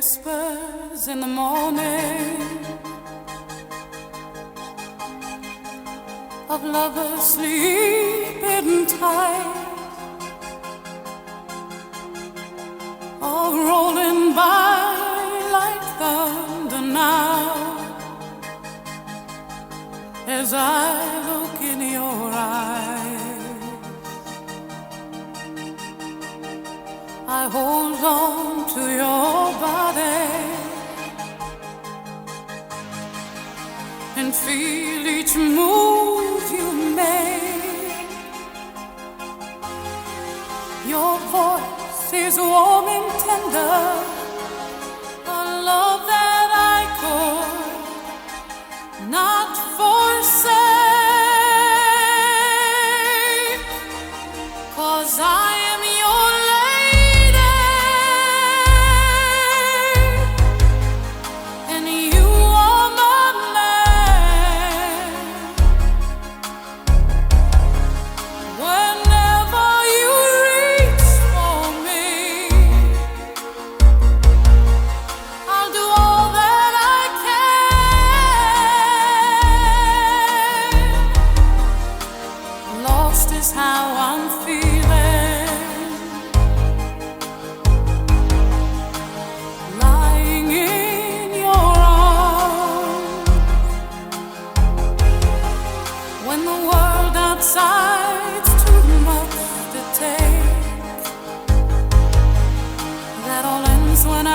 whispers in the morning of lovers sleeping tight, all rolling by like thunder now, as I look in your eyes. I hold on to your body and feel each move you make. Your voice is warm and tender, a love that I could not forsake, 'cause I am your lady and you are my man. Whenever you reach for me, I'll do all that I can. Lost is how I'm feeling, lying in your arms, when the world outside's too much to take. That all ends when I